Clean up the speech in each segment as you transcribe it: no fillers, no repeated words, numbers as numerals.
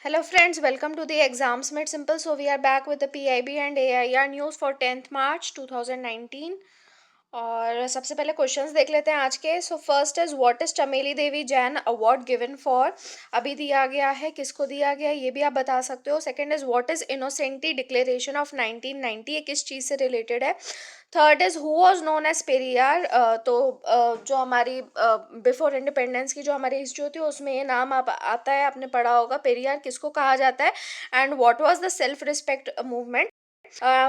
Hello friends, welcome to the Exams Made Simple. So we are back with the PIB and AIR news for 10th March 2019. और सबसे पहले questions देख लेते हैं आज के. So first is what is चमेली देवी जैन अवार्ड गिवन फॉर. अभी दिया गया है, किसको दिया गया है ये भी आप बता सकते हो. Second is what is innocenti declaration of 1990, ये किस चीज़ से रिलेटेड है. Third is who was known as Periyar. तो जो हमारी बिफोर इंडिपेंडेंस की जो हमारी हिस्ट्री होती है उसमें ये नाम आप आता है, आपने पढ़ा होगा. पेरियार किसको कहा जाता है and what was the self respect movement.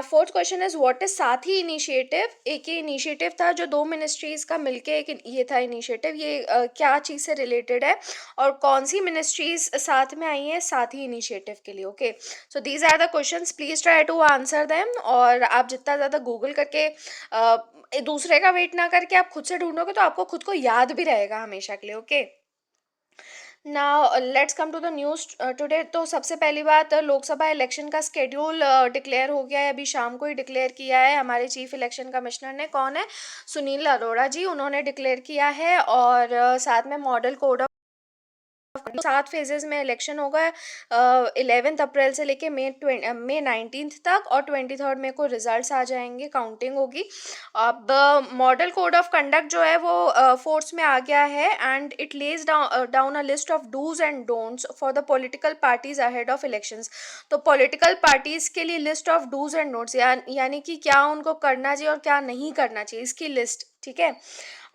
Fourth question is what is साथी इनिशिएटिव. एक ही इनिशिएटिव था जो दो मिनिस्ट्रीज का मिलके एक ये था इनिशिएटिव. ये क्या चीज़ से रिलेटेड है और कौन सी मिनिस्ट्रीज साथ में आई हैं साथी इनिशिएटिव के लिए. Okay, so these are the questions, please try to answer them. और आप जितना ज़्यादा गूगल करके दूसरे का वेट ना करके आप खुद से ढूंढोगे तो आपको खुद को याद भी रहेगा हमेशा के लिए. Okay, now let's come to the news today. तो सबसे पहली बात, लोकसभा इलेक्शन का स्केड्यूल डिक्लेयर हो गया है. अभी शाम को ही डिक्लेयर किया है हमारे चीफ इलेक्शन कमिश्नर ने. कौन है? सुनील अरोड़ा जी, उन्होंने डिक्लेयर किया है. और साथ में मॉडल कोड 7 फेजेस में इलेक्शन होगा. 11 अप्रैल से लेके मई 19 तक और 23 मई को रिजल्ट्स आ जाएंगे, काउंटिंग होगी. अब मॉडल कोड ऑफ कंडक्ट जो है वो फोर्स में आ गया है and it lays down a list of dos and don'ts for the political parties ahead of elections. तो पॉलिटिकल पार्टीज के लिए list of dos and don'ts यानी कि क्या उनको करना चाहिए और क्या नहीं करना चाहिए, इसकी लिस्ट. ठीक है,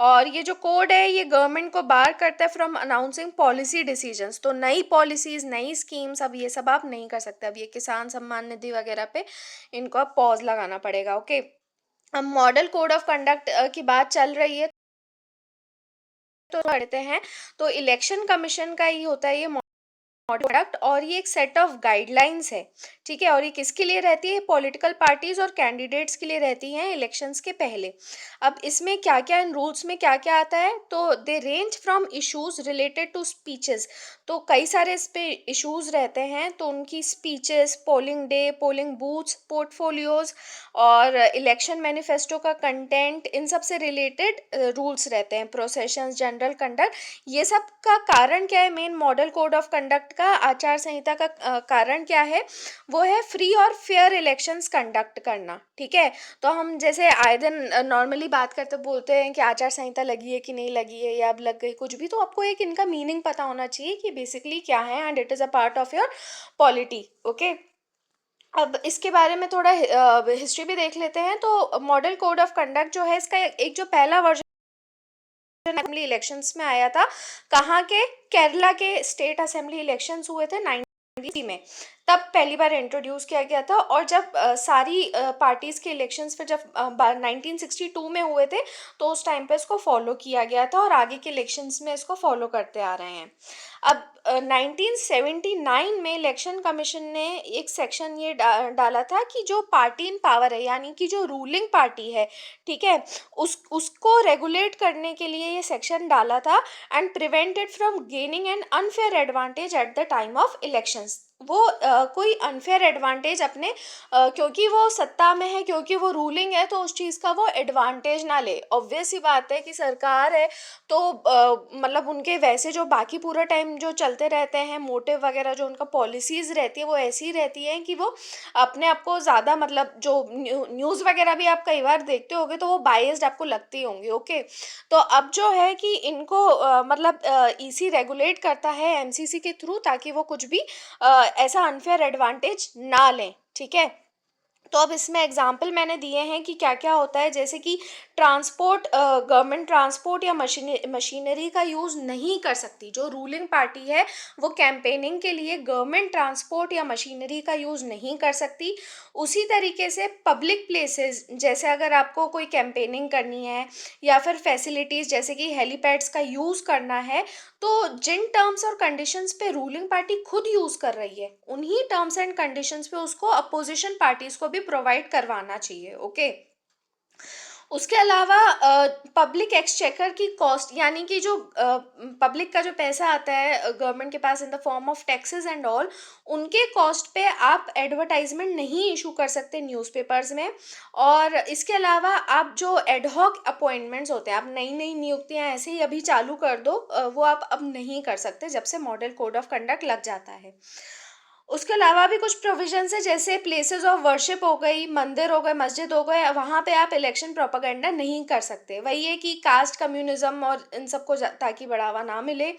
और ये जो कोड है ये गवर्नमेंट को बार करता है फ्रॉम अनाउंसिंग पॉलिसी डिसीजंस. तो नई पॉलिसीज, नई स्कीम्स, अब ये सब आप नहीं कर सकते. अब ये किसान सम्मान निधि वगैरह पे इनको अब पॉज लगाना पड़ेगा. ओके, अब मॉडल कोड ऑफ कंडक्ट की बात चल रही है तो पढ़ते हैं. तो इलेक्शन कमीशन का ही होता है ये प्रोडक्ट, और ये एक सेट ऑफ गाइडलाइंस है. ठीक है, और ये किसके लिए रहती है? पॉलिटिकल पार्टीज और कैंडिडेट्स के लिए रहती हैं इलेक्शंस के पहले. अब इसमें क्या क्या, इन रूल्स में क्या क्या आता है? तो they range from issues related to speeches. तो कई सारे इस पे इश्यूज रहते हैं, तो उनकी speeches, polling day, polling booths, portfolios और इलेक्शन मैनिफेस्टो का कंटेंट, इन सब से रिलेटेड रूल्स रहते हैं. प्रोसेशंस, जनरल कंडक्ट, ये सब का कारण क्या है? Main model code of conduct का, आचार संहिता का कारण क्या है? वो है फ्री और फेयर इलेक्शंस कंडक्ट करना. ठीक है, तो हम जैसे आए दिन नॉर्मली बात करते बोलते हैं कि आचार संहिता लगी है कि नहीं लगी है या अब लग गई कुछ भी, तो आपको एक इनका मीनिंग पता होना चाहिए कि बेसिकली क्या है and it is a part of your polity. Okay, अब इसके बारे में थोड़ा हिस्ट्री भी देख लेते हैं. तो मॉडल कोड ऑफ कंडक्ट जो है इसका एक जो पहला वर्जन असेंबली इलेक्शंस में आया था. कहाँ के? केरला के स्टेट असेंबली इलेक्शंस हुए थे 1990 में, तब पहली बार इंट्रोड्यूस किया गया था. और जब सारी पार्टीज के इलेक्शंस फिर जब 1962 में हुए थे तो उस टाइम पे इसको फॉलो किया गया था और आगे के इलेक्शंस में इसको फॉलो करते आ रहे हैं. अब 1979 में इलेक्शन कमीशन ने एक सेक्शन ये डाला था कि जो पार्टी इन पावर है, यानी कि जो रूलिंग पार्टी है, ठीक है, उसको रेगुलेट करने के लिए ये सेक्शन डाला था and prevented from gaining an unfair advantage at the time of elections. वो कोई अनफेयर एडवांटेज अपने क्योंकि वो सत्ता में है, क्योंकि वो रूलिंग है, तो उस चीज़ का वो एडवांटेज ना ले. ऑब्वियस ही बात है कि सरकार है तो मतलब उनके वैसे जो बाकी पूरा टाइम जो चलते रहते हैं मोटिव वगैरह, जो उनका पॉलिसीज़ रहती है वो ऐसी रहती हैं कि वो अपने आप को ज़्यादा, मतलब जो न्यूज़ वगैरह भी आप कई बार देखते होगे तो वो बायस्ड आपको लगती होंगी. ओके, तो अब जो है कि इनको मतलब ईसी रेगुलेट करता है एमसीसी के थ्रू, ताकि वो कुछ भी ऐसा अनफेयर एडवांटेज ना लें. ठीक है, तो अब इसमें एग्जाम्पल मैंने दिए हैं कि क्या क्या होता है. जैसे कि ट्रांसपोर्ट, गवर्नमेंट ट्रांसपोर्ट या मशीनरी का यूज़ नहीं कर सकती. जो रूलिंग पार्टी है वो कैंपेनिंग के लिए गवर्नमेंट ट्रांसपोर्ट या मशीनरी का यूज़ नहीं कर सकती. उसी तरीके से पब्लिक प्लेसेस, जैसे अगर आपको कोई कैंपेनिंग करनी है या फिर फैसिलिटीज़ जैसे कि हेलीपैड्स का यूज़ करना है, तो जिन टर्म्स और कंडीशंस पे रूलिंग पार्टी खुद यूज़ कर रही है उन्हीं टर्म्स एंड कंडीशंस पे उसको अपोजिशन पार्टीज को भी प्रोवाइड करवाना चाहिए. ओके, उसके अलावा पब्लिक एक्सचेकर की कॉस्ट, यानी कि जो पब्लिक का जो पैसा आता है गवर्नमेंट के पास in the form of taxes and all, उनके कॉस्ट पे आप एडवर्टाइजमेंट नहीं इशू कर सकते न्यूज़पेपर्स में. और इसके अलावा आप जो एडहॉक अपॉइंटमेंट्स होते हैं, आप नई नई नियुक्तियां ऐसे ही अभी चालू कर दो, वो आप अब नहीं कर सकते जब से मॉडल कोड ऑफ कंडक्ट लग जाता है. उसके अलावा भी कुछ प्रोविजंस है, जैसे प्लेसेस ऑफ वर्शिप हो गई, मंदिर हो गए, मस्जिद हो गए, वहाँ पे आप इलेक्शन प्रोपागेंडा नहीं कर सकते। वही है कि कास्ट कम्युनिज्म और इन सबको ताकि बढ़ावा ना मिले।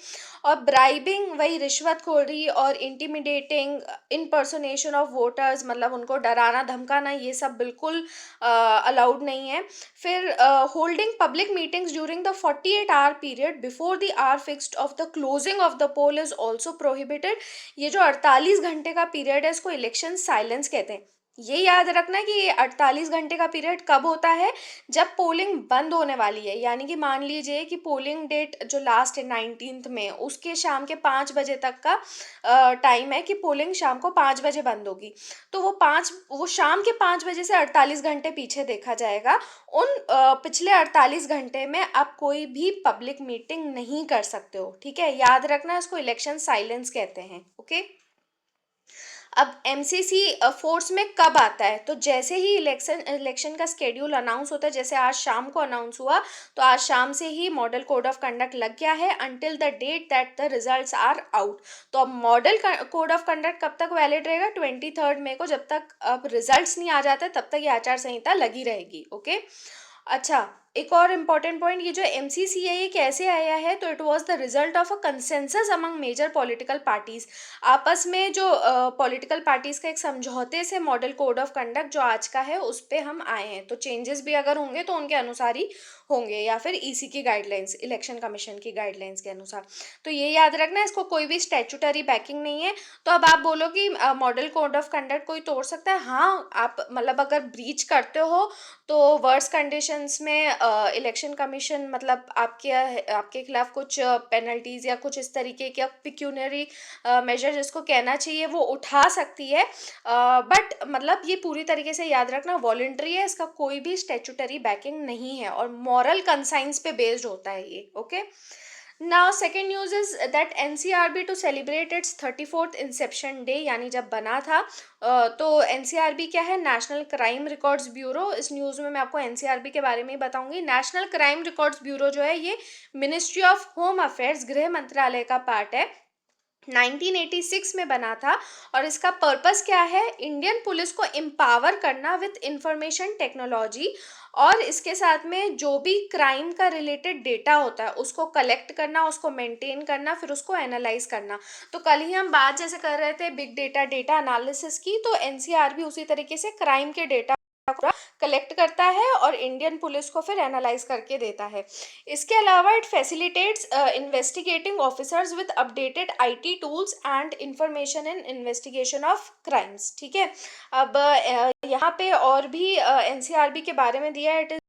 और ब्राइबिंग, वही रिश्वतखोरी और इंटिमिडेटिंग, इनपर्सोनेशन ऑफ वोटर्स, मतलब उनको डराना धमकाना, ये सब बिल्कुल अलाउड नहीं है। फिर holding public meetings during the 48 hour period before the hour fixed of the closing of the poll is also prohibited. ये जो 48 घंटे का पीरियड है, इसको इलेक्शन साइलेंस कहते हैं। ये याद रखना कि ये 48 घंटे का पीरियड कब होता है, जब पोलिंग बंद होने वाली है। यानी कि मान लीजिए कि पोलिंग डेट जो लास्ट है 19th में, उसके शाम के 5 बजे तक का टाइम है कि पोलिंग शाम को 5 बजे बंद होगी। तो वो शाम के 5 बजे से 48 घंटे पीछे देखा जाएगा। उन पिछले 48 घंटे में आप कोई भी पब्लिक मीटिंग नहीं कर सकते हो। ठीक है, याद रखना, इसको इलेक्शन साइलेंस कहते हैं। ओके। अब एमसीसी फोर्स में कब आता है, तो जैसे ही इलेक्शन का स्केड्यूल अनाउंस होता है, जैसे आज शाम को अनाउंस हुआ, तो आज शाम से ही मॉडल कोड ऑफ कंडक्ट लग गया है until the date that the results are out. तो अब मॉडल कोड ऑफ कंडक्ट कब तक वैलिड रहेगा, 23 मई को, जब तक अब रिजल्ट्स नहीं आ जाते तब तक ये आचार संहिता लगी रहेगी। ओके। अच्छा, एक और इम्पॉर्टेंट पॉइंट, ये जो एमसीसी है ये कैसे आया है, तो it was the result of a consensus among major political parties. आपस में जो पॉलिटिकल पार्टीज का एक समझौते से मॉडल कोड ऑफ कंडक्ट जो आज का है उस पे हम आए हैं। तो चेंजेस भी अगर होंगे तो उनके अनुसार ही होंगे, या फिर ईसी की गाइडलाइंस, इलेक्शन कमीशन की गाइडलाइंस के अनुसार। तो ये याद रखना, इसको कोई भी स्टैट्यूटरी बैकिंग नहीं है। तो अब आप बोलो कि मॉडल कोड ऑफ कंडक्ट कोई तोड़ सकता है? हाँ, आप मतलब अगर ब्रीच करते हो तो वर्स कंडीशंस में इलेक्शन कमीशन मतलब आपके खिलाफ कुछ पेनल्टीज या कुछ इस तरीके के पिक्यूनरी मेजर जिसको कहना चाहिए वो उठा सकती है। बट मतलब ये पूरी तरीके से याद रखना वॉलंटरी है, इसका कोई भी स्टैट्यूटरी बैकिंग नहीं है और मॉरल कंसाइंस पे बेस्ड होता है ये। Okay. Now second news is that NCRB to celebrate its 34th inception day, यानी जब बना था। तो एनसीआरबी क्या है, नेशनल क्राइम रिकॉर्ड्स ब्यूरो। इस न्यूज़ में मैं आपको एनसीआरबी के बारे में ही बताऊंगी। नेशनल क्राइम रिकॉर्ड्स ब्यूरो जो है ये मिनिस्ट्री ऑफ होम अफेयर्स, गृह मंत्रालय का पार्ट है। 1986 में बना था और इसका पर्पस क्या है, इंडियन पुलिस को एम्पावर करना विथ इंफॉर्मेशन टेक्नोलॉजी, और इसके साथ में जो भी क्राइम का रिलेटेड डेटा होता है उसको कलेक्ट करना, उसको मेंटेन करना, फिर उसको एनालाइज करना। तो कल ही हम बात जैसे कर रहे थे बिग डेटा, डेटा एनालिसिस की, तो एनसीआर भी उसी तरीके से क्राइम के डेटा कलेक्ट करता है और इंडियन पुलिस को फिर एनालाइज करके देता है। इसके अलावा it facilitates investigating officers with updated IT tools and information in investigation of crimes. ठीक है। अब यहाँ पे और भी एनसीआरबी के बारे में दिया है। It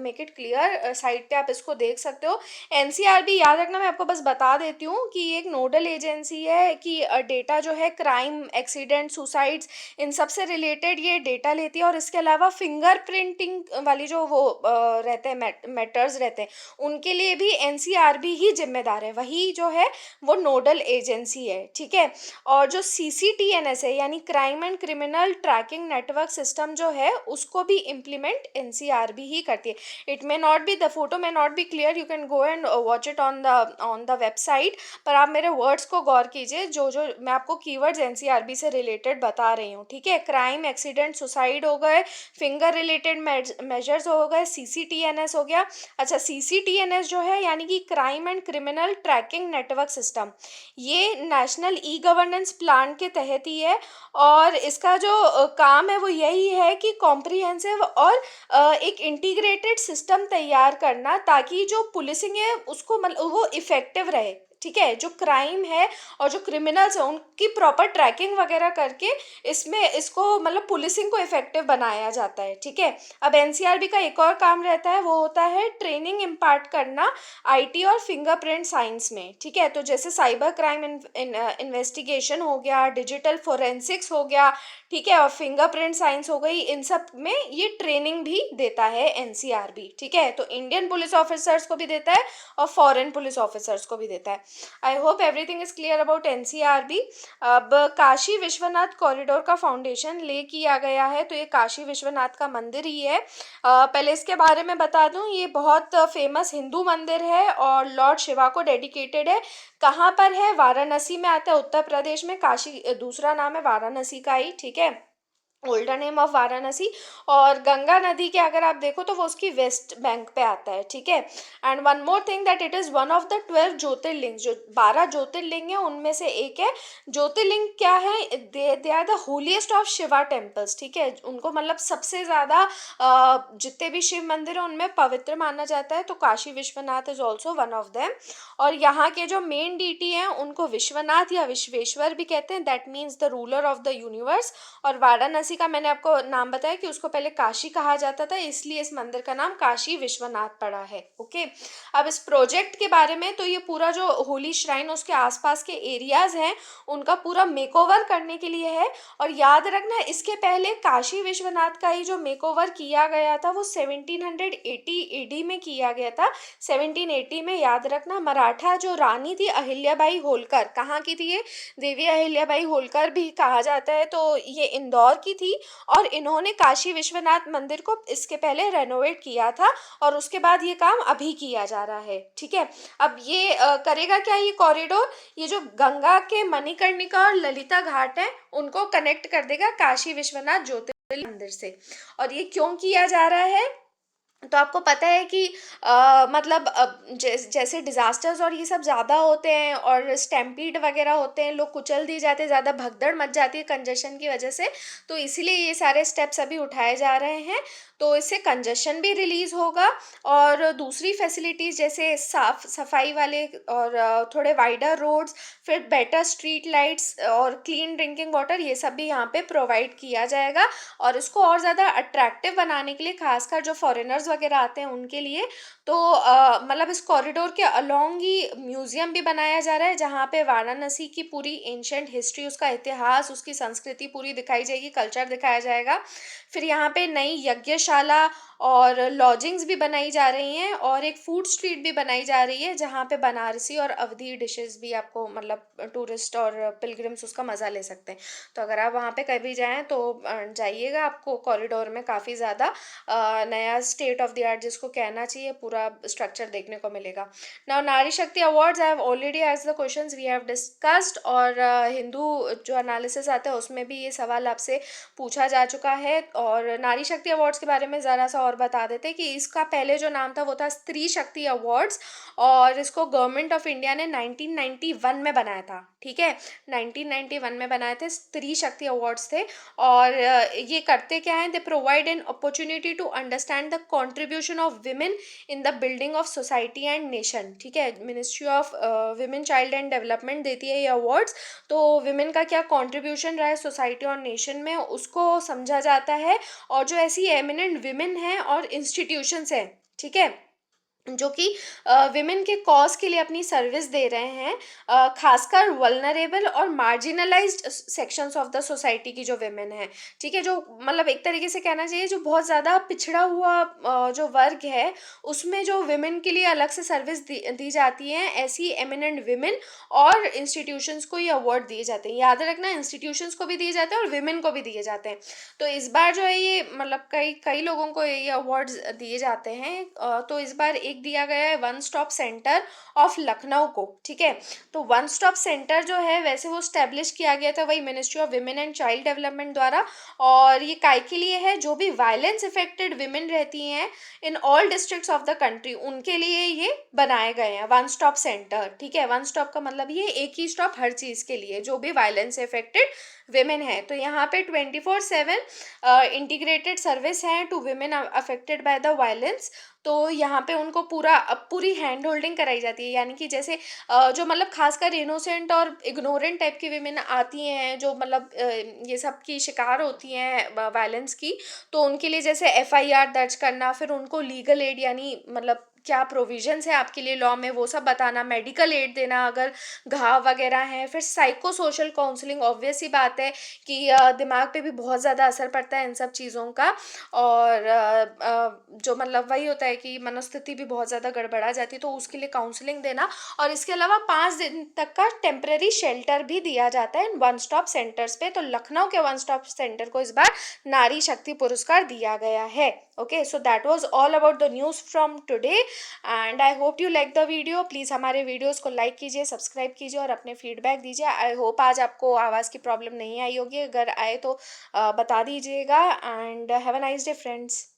make it clear, site पे आप इसको देख सकते हो। एनसीआरबी याद रखना, मैं आपको बस बता देती हूँ कि ये एक नोडल एजेंसी है कि डेटा जो है क्राइम, एक्सीडेंट, सुसाइड्स, इन सब से रिलेटेड ये डेटा लेती है। और इसके अलावा फिंगर प्रिंटिंग वाली जो वो रहते हैं मैटर्स रहते हैं, उनके लिए भी एनसीआरबी ही जिम्मेदार है, वही जो है वो नोडल एजेंसी है। ठीक है। और जो सीसीटीएनएस है यानी crime and criminal tracking network system जो है उसको भी इम्प्लीमेंट एनसीआरबी ही करती है। It may not be, the photo may not be clear, you can go and watch it on the website, पर आप मेरे वर्ड्स को गौर कीजिए, जो जो मैं आपको कीवर्ड्स एनसीआरबी से रिलेटेड बता रही हूँ। ठीक है। क्राइम, एक्सीडेंट, सुसाइड हो गए, फिंगर रिलेटेड मेजर्स हो गए, सीसीटीएनएस हो गया। अच्छा, सीसीटीएनएस जो है यानी कि crime and criminal tracking network system, ये नेशनल ई गवर्नेंस प्लान के तहत ही है। और इसका जो काम है वो यही है कि कॉम्प्रिहेंसिव और एक इंटीग्रेटेड सिस्टम तैयार करना, ताकि जो पुलिसिंग है उसको मतलब वो इफेक्टिव रहे। ठीक है। जो क्राइम है और जो क्रिमिनल्स है उनकी प्रॉपर ट्रैकिंग वगैरह करके इसमें इसको मतलब पुलिसिंग को इफेक्टिव बनाया जाता है। ठीक है। अब एनसीआरबी का एक और काम रहता है, वो होता है ट्रेनिंग इम्पार्ट करना आईटी और फिंगरप्रिंट साइंस में। ठीक है। तो जैसे साइबर क्राइम इन्वेस्टिगेशन हो गया, डिजिटल फोरेंसिक्स हो गया, ठीक है, और फिंगरप्रिंट साइंस हो गई, इन सब में ये ट्रेनिंग भी देता है एनसीआरबी। ठीक है। तो इंडियन पुलिस ऑफिसर्स को भी देता है और फॉरेन पुलिस ऑफिसर्स को भी देता है। I hope everything is clear about NCRB. अब काशी विश्वनाथ कॉरिडोर का फाउंडेशन ले किया गया है, तो ये काशी विश्वनाथ का मंदिर ही है। पहले इसके बारे में बता दूं, ये बहुत फेमस हिंदू मंदिर है और लॉर्ड शिवा को डेडिकेटेड है। कहाँ पर है? वाराणसी में आता है, उत्तर प्रदेश में। काशी दूसरा नाम है वाराणसी का ही, ठीक है, ओल्डर नेम ऑफ वाराणसी। और गंगा नदी के अगर आप देखो तो वो उसकी वेस्ट बैंक पे आता है, ठीक है। And one more thing that it is one of the 12 ज्योतिर्लिंग, जो 12 ज्योतिर्लिंग है उनमें से एक है। ज्योतिर्लिंग क्या है? They are the holiest of Shiva temples, ठीक है। उनको मतलब सबसे ज़्यादा जितने भी शिव मंदिर हैं उनमें पवित्र माना जाता है, तो Kashi Vishwanath is also one of them. और यहाँ के जो मेन डीटी हैं उनको विश्वनाथ या विश्वेश्वर भी कहते हैं, that means the ruler of the universe. और वाराणसी का मैंने आपको नाम बताया कि उसको पहले काशी कहा जाता था, इसलिए इस मंदिर का नाम काशी विश्वनाथ पड़ा है, ओके। अब इस प्रोजेक्ट के बारे में, तो ये पूरा जो होली श्राइन उसके आसपास के एरियाज हैं उनका पूरा मेकओवर करने के लिए है। और याद रखना, इसके पहले काशी विश्वनाथ का ही जो मेकओवर किया गया था वो 1780 एडी में किया गया था। 1780 में, याद रखना, मराठा जो रानी थी अहिल्याबाई होलकर, कहाँ की थी ये? देवी अहिल्याबाई होलकर भी कहा जाता है, तो ये इंदौर की थी। और इन्होंने काशी विश्वनाथ मंदिर को इसके पहले रेनोवेट किया था और उसके बाद ये काम अभी किया जा रहा है, ठीक है। अब ये करेगा क्या ये कॉरिडोर? ये जो गंगा के मणिकर्णिका और ललिता घाट है उनको कनेक्ट कर देगा काशी विश्वनाथ ज्योतिर्लिंग मंदिर से। और ये क्यों किया जा रहा है? तो आपको पता है कि मतलब जैसे डिज़ास्टर्स और ये सब ज़्यादा होते हैं और स्टैम्पीड वगैरह होते हैं, लोग कुचल दिए जाते हैं, ज़्यादा भगदड़ मच जाती है कंजेशन की वजह से, तो इसीलिए ये सारे स्टेप्स अभी उठाए जा रहे हैं। तो इससे कंजेशन भी रिलीज़ होगा और दूसरी फैसिलिटीज़ जैसे साफ सफाई वाले और थोड़े वाइडर रोड्स, फिर बेटर स्ट्रीट लाइट्स और क्लीन ड्रिंकिंग वाटर, ये सब भी यहाँ पे प्रोवाइड किया जाएगा। और इसको और ज़्यादा अट्रैक्टिव बनाने के लिए, खासकर जो फॉरेनर्स वगैरह आते हैं उनके लिए, तो मतलब इस कॉरिडोर के अलोंग ही म्यूज़ियम भी बनाया जा रहा है जहाँ पे वाराणसी की पूरी एंशंट हिस्ट्री, उसका इतिहास, उसकी संस्कृति पूरी दिखाई जाएगी, कल्चर दिखाया जाएगा। फिर यहाँ पे नई यज्ञशाला और लॉजिंग्स भी बनाई जा रही हैं और एक फूड स्ट्रीट भी बनाई जा रही है जहाँ पे बनारसी और अवधी डिशेस भी आपको मतलब टूरिस्ट और पिलग्रिम्स उसका मज़ा ले सकते हैं। तो अगर आप वहाँ पे कभी जाएं तो जाइएगा, आपको कॉरिडोर में काफ़ी ज़्यादा नया स्टेट ऑफ द आर्ट जिसको कहना चाहिए पूरा स्ट्रक्चर देखने को मिलेगा। Now Nari Shakti awards, I have already asked the questions we have discussed. और हिंदू जो एनालिसिस आता है उसमें भी ये सवाल आपसे पूछा जा चुका है। और नारी शक्ति अवार्ड्स के बारे में ज़रा सा और बता देते हैं कि इसका पहले जो नाम था वो था स्त्री शक्ति अवार्ड्स और इसको गवर्नमेंट ऑफ इंडिया ने 1991 में बनाया था, ठीक है। 1991 में बनाए थे, स्त्री शक्ति अवार्ड्स थे। और ये करते क्या है? They provide an opportunity to understand the contribution of women in the building of society and nation, ठीक है। Ministry of women child and development देती है ये अवार्ड्स। तो विमेन का क्या कॉन्ट्रीब्यूशन रहा है सोसाइटी और नेशन में उसको समझा जाता है। और जो ऐसी एमिनेंट विमेन हैं और इंस्टीट्यूशंस हैं, ठीक है, जो कि विमेन के कॉज के लिए अपनी सर्विस दे रहे हैं, खासकर वल्नरेबल और marginalised sections of the society की जो विमेन है, ठीक है, जो मतलब एक तरीके से कहना चाहिए जो बहुत ज़्यादा पिछड़ा हुआ जो वर्ग है उसमें जो विमेन के लिए अलग से सर्विस दी जाती है, ऐसी एमिनेंट विमेन और इंस्टीट्यूशंस को ये अवार्ड दिए जाते हैं। याद रखना, इंस्टीट्यूशंस को भी दिए जाते हैं और विमेन को भी दिए जाते हैं। तो इस बार जो है ये मतलब कई कई लोगों को ये अवार्ड्स दिए जाते हैं। तो इस बार एक दिया गया है one stop centre of Lucknow को, ठीक है। तो वन स्टॉप सेंटर जो है वैसे वो स्टैब्लिश किया गया था वही ministry of women and child development द्वारा। और ये काय के लिए है? जो भी वायलेंस इफेक्टेड विमेन रहती हैं in all districts of the country उनके लिए ये बनाए गए हैं वन स्टॉप सेंटर, ठीक है। वन स्टॉप का मतलब ये एक ही स्टॉप हर चीज़ के लिए जो भी वायलेंस इफेक्टेड विमेन है। तो यहाँ पे 24/7 इंटीग्रेटेड सर्विस है to women affected by the violence. तो यहाँ पे उनको पूरी हैंड होल्डिंग कराई जाती है, यानी कि जैसे जो मतलब खासकर इनोसेंट और इग्नोरेंट टाइप की विमेन आती हैं जो मतलब ये सब की शिकार होती हैं वायलेंस की, तो उनके लिए जैसे एफआईआर दर्ज करना, फिर उनको लीगल एड यानी मतलब क्या प्रोविजंस है आपके लिए लॉ में वो सब बताना, मेडिकल एड देना अगर घाव वगैरह हैं, फिर साइको सोशल काउंसलिंग, ऑब्वियस ही बात है कि दिमाग पे भी बहुत ज़्यादा असर पड़ता है इन सब चीज़ों का। और जो मतलब वही होता है कि मनोस्थिति भी बहुत ज़्यादा गड़बड़ा जाती है, तो उसके लिए काउंसलिंग देना। और इसके अलावा 5 दिन तक का टेम्परेरी शेल्टर भी दिया जाता है इन वन स्टॉप सेंटर्स पे। तो लखनऊ के वन स्टॉप सेंटर को इस बार नारी शक्ति पुरस्कार दिया गया है। Okay, so that was all about the news from today and I hope you like the video. Please हमारे वीडियोस को लाइक कीजिए, सब्सक्राइब कीजिए और अपने फीडबैक दीजिए। आई होप आज आपको आवाज़ की प्रॉब्लम नहीं आई होगी, अगर आए तो बता दीजिएगा। And have a nice day friends.